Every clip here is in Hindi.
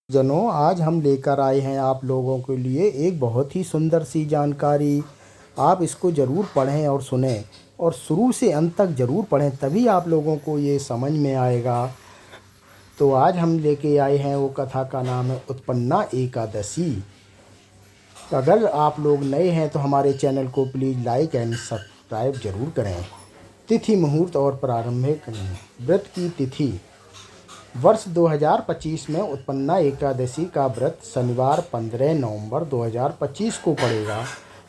जनों, आज हम लेकर आए हैं आप लोगों के लिए एक बहुत ही सुंदर सी जानकारी। आप इसको ज़रूर पढ़ें और सुनें, और शुरू से अंत तक ज़रूर पढ़ें, तभी आप लोगों को ये समझ में आएगा। तो आज हम लेके आए हैं, वो कथा का नाम है उत्पन्ना एकादशी। अगर आप लोग नए हैं तो हमारे चैनल को प्लीज़ लाइक एंड सब्सक्राइब ज़रूर करें। तिथि, मुहूर्त और प्रारंभिक व्रत की तिथि। वर्ष 2025 में उत्पन्ना एकादशी का व्रत शनिवार 15 नवंबर 2025 को पड़ेगा।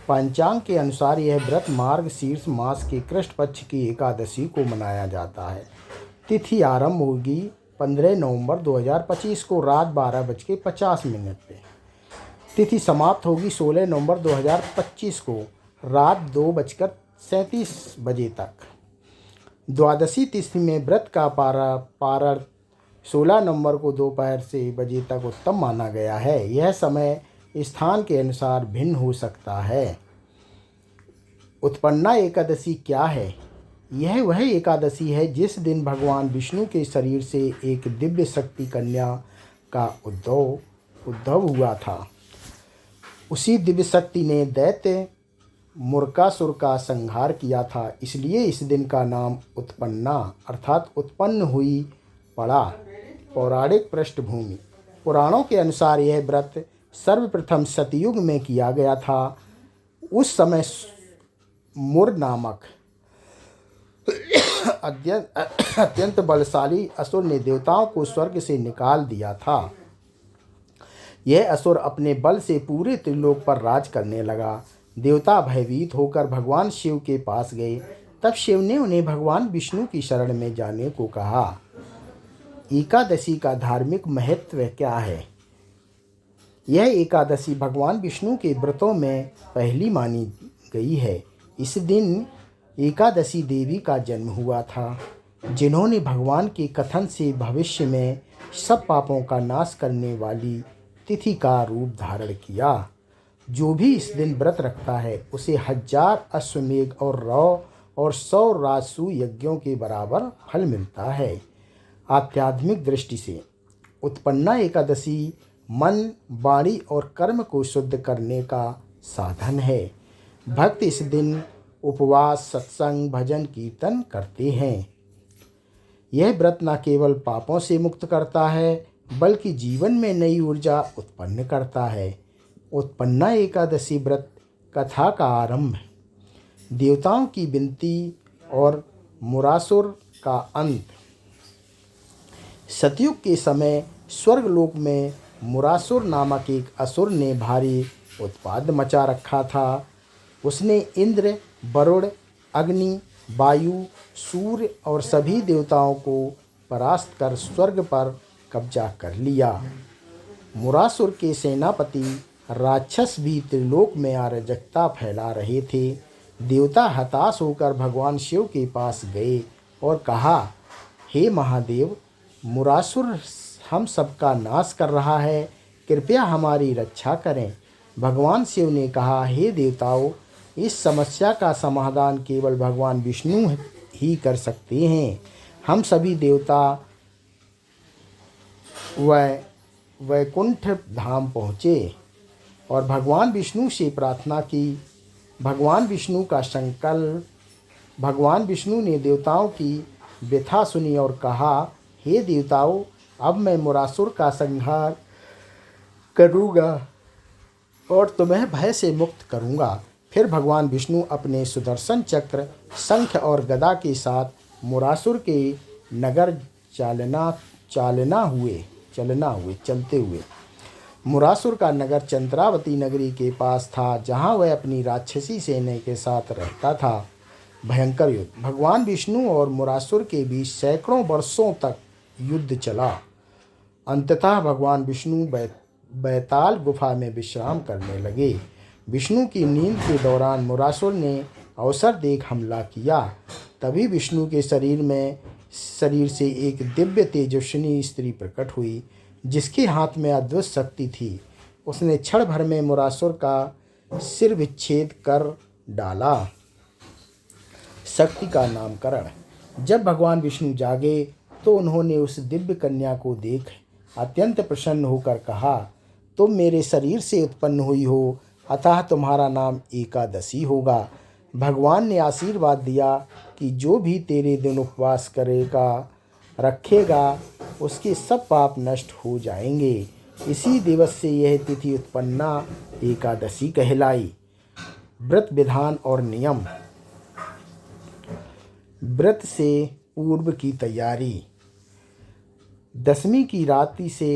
पंचांग के अनुसार यह व्रत मार्गशीर्ष मास के कृष्ण पक्ष की एकादशी को मनाया जाता है। तिथि आरंभ होगी 15 नवंबर 2025 को रात 12:50 पे। तिथि समाप्त होगी 16 नवंबर 2025 को रात 2:37 तक। द्वादशी तिथि में व्रत का पारण 16 नवंबर को दोपहर से बजे तक उत्तम माना गया है। यह समय स्थान के अनुसार भिन्न हो सकता है। उत्पन्ना एकादशी क्या है? यह वह एकादशी है जिस दिन भगवान विष्णु के शरीर से एक दिव्य शक्ति कन्या का उद्भव हुआ था। उसी दिव्य शक्ति ने दैत्य मूर्खासुर का संहार किया था, इसलिए इस दिन का नाम उत्पन्ना अर्थात उत्पन्न हुई पड़ा। पौराणिक पृष्ठभूमि। पुराणों के अनुसार यह व्रत सर्वप्रथम सतयुग में किया गया था। उस समय मुर नामक अत्यंत बलशाली असुर ने देवताओं को स्वर्ग से निकाल दिया था। यह असुर अपने बल से पूरे त्रिलोक पर राज करने लगा। देवता भयभीत होकर भगवान शिव के पास गए। तब शिव ने उन्हें भगवान विष्णु की शरण में जाने को कहा। एकादशी का धार्मिक महत्व क्या है? यह एकादशी भगवान विष्णु के व्रतों में पहली मानी गई है। इस दिन एकादशी देवी का जन्म हुआ था, जिन्होंने भगवान के कथन से भविष्य में सब पापों का नाश करने वाली तिथि का रूप धारण किया। जो भी इस दिन व्रत रखता है उसे 1000 अश्वमेघ और 100 राजसूय यज्ञों के बराबर फल मिलता है। आध्यात्मिक दृष्टि से उत्पन्ना एकादशी मन, वाणी और कर्म को शुद्ध करने का साधन है। भक्त इस दिन उपवास, सत्संग, भजन, कीर्तन करते हैं। यह व्रत न केवल पापों से मुक्त करता है बल्कि जीवन में नई ऊर्जा उत्पन्न करता है। उत्पन्ना एकादशी व्रत कथा का आरंभ। देवताओं की विनती और मुरासुर का अंत। सतयुग के समय स्वर्गलोक में मुरासुर नामक एक असुर ने भारी उत्पात मचा रखा था। उसने इंद्र, वरुण, अग्नि, वायु, सूर्य और सभी देवताओं को परास्त कर स्वर्ग पर कब्जा कर लिया। मुरासुर के सेनापति राक्षस भी त्रिलोक में अराजकता फैला रहे थे। देवता हताश होकर भगवान शिव के पास गए और कहा, हे महादेव, मुरासुर हम सबका नाश कर रहा है, कृपया हमारी रक्षा करें। भगवान शिव ने कहा, हे देवताओं, इस समस्या का समाधान केवल भगवान विष्णु ही कर सकते हैं। हम सभी देवता वैकुंठ धाम पहुँचे और भगवान विष्णु से प्रार्थना की। भगवान विष्णु ने देवताओं की व्यथा सुनी और कहा, हे देवताओं, अब मैं मुरासुर का संहार करूँगा और तुम्हें भय से मुक्त करूँगा। फिर भगवान विष्णु अपने सुदर्शन चक्र, शंख और गदा के साथ मुरासुर के नगर चलते हुए मुरासुर का नगर चंद्रावती नगरी के पास था, जहाँ वह अपनी राक्षसी सेना के साथ रहता था। भयंकर युद्ध। भगवान विष्णु और मुरासुर के बीच सैकड़ों वर्षों तक युद्ध चला। अंततः भगवान विष्णु बैताल गुफा में विश्राम करने लगे। विष्णु की नींद के दौरान मुरासुर ने अवसर देख हमला किया। तभी विष्णु के शरीर से एक दिव्य तेजस्विनी स्त्री प्रकट हुई, जिसके हाथ में अद्भुत शक्ति थी। उसने क्षण भर में मुरासुर का सिर विच्छेद कर डाला। शक्ति का नामकरण। जब भगवान विष्णु जागे तो उन्होंने उस दिव्य कन्या को देख अत्यंत प्रसन्न होकर कहा, तुम मेरे शरीर से उत्पन्न हुई हो, अतः तुम्हारा नाम एकादशी होगा। भगवान ने आशीर्वाद दिया कि जो भी तेरे दिन उपवास करेगा रखेगा उसके सब पाप नष्ट हो जाएंगे। इसी दिवस से यह तिथि उत्पन्ना एकादशी कहलाई। व्रत विधान और नियम। व्रत से पूर्व की तैयारी। दशमी की रात्रि से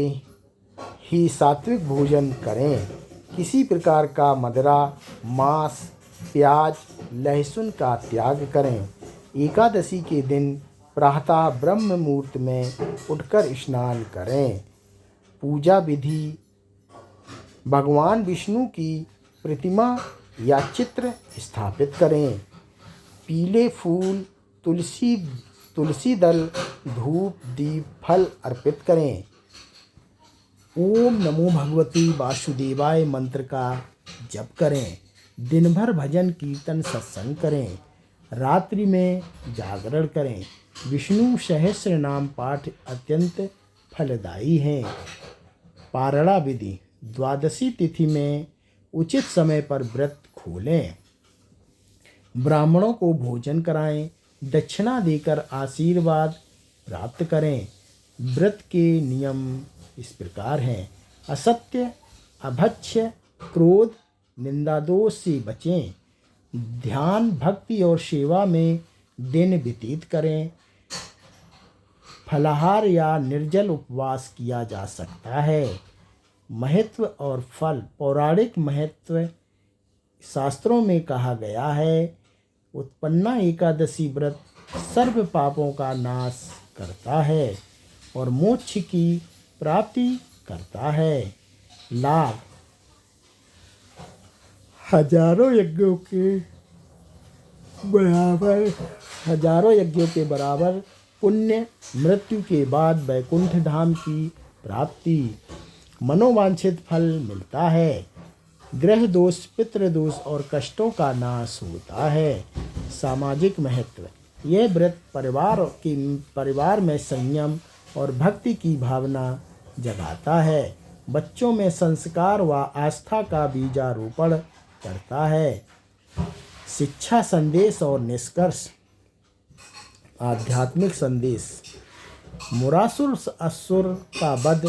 ही सात्विक भोजन करें। किसी प्रकार का मदिरा, मांस, प्याज, लहसुन का त्याग करें। एकादशी के दिन प्रातः ब्रह्म मुहूर्त में उठकर स्नान करें। पूजा विधि। भगवान विष्णु की प्रतिमा या चित्र स्थापित करें। पीले फूल, तुलसी दल, धूप, दीप, फल अर्पित करें। ओम नमो भगवती वासुदेवाय मंत्र का जप करें। दिन भर भजन कीर्तन सत्संग करें। रात्रि में जागरण करें। विष्णु सहस्र नाम पाठ अत्यंत फलदायी हैं। पारणा विधि। द्वादशी तिथि में उचित समय पर व्रत खोलें। ब्राह्मणों को भोजन कराएं। दक्षिणा देकर आशीर्वाद प्राप्त करें। व्रत के नियम इस प्रकार हैं। असत्य, अभक्ष्य, क्रोध, निंदा दोष से बचें। ध्यान, भक्ति और सेवा में दिन व्यतीत करें। फलाहार या निर्जल उपवास किया जा सकता है। महत्व और फल। पौराणिक महत्व। शास्त्रों में कहा गया है, उत्पन्ना एकादशी व्रत सर्व पापों का नाश करता है और मोक्ष की प्राप्ति करता है। लाभ। हजारों यज्ञों के बराबर पुण्य। मृत्यु के बाद वैकुंठ धाम की प्राप्ति। मनोवांछित फल मिलता है। ग्रह दोष, पितृ दोष और कष्टों का नाश होता है। सामाजिक महत्व। यह व्रत परिवार में संयम और भक्ति की भावना जगाता है। बच्चों में संस्कार व आस्था का बीजारोपण करता है। शिक्षा, संदेश और निष्कर्ष। आध्यात्मिक संदेश। मुरासुर असुर का वध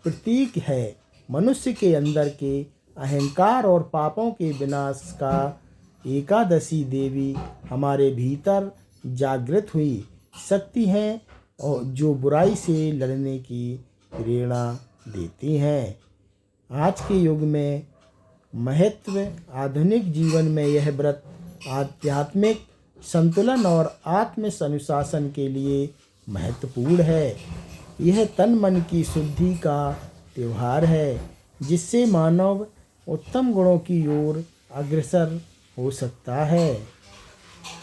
प्रतीक है। मनुष्य के अंदर के अहंकार और पापों के विनाश का एकादशी देवी हमारे भीतर जागृत हुई शक्ति है और जो बुराई से लड़ने की प्रेरणा देती हैं। आज के युग में महत्व। आधुनिक जीवन में यह व्रत आध्यात्मिक संतुलन और आत्म अनुशासन के लिए महत्वपूर्ण है। यह तन मन की शुद्धि का त्यौहार है जिससे मानव उत्तम गुणों की ओर अग्रसर हो सकता है।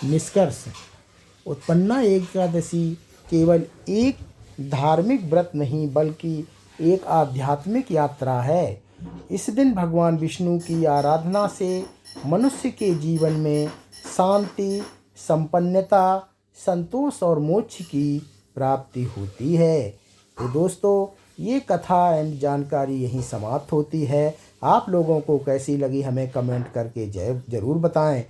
निष्कर्ष। उत्पन्ना एकादशी केवल एक धार्मिक व्रत नहीं बल्कि एक आध्यात्मिक यात्रा है। इस दिन भगवान विष्णु की आराधना से मनुष्य के जीवन में शांति, संपन्नता, संतोष और मोक्ष की प्राप्ति होती है। तो दोस्तों, ये कथा एंड जानकारी यहीं समाप्त होती है। आप लोगों को कैसी लगी हमें कमेंट करके ज़रूर बताएं।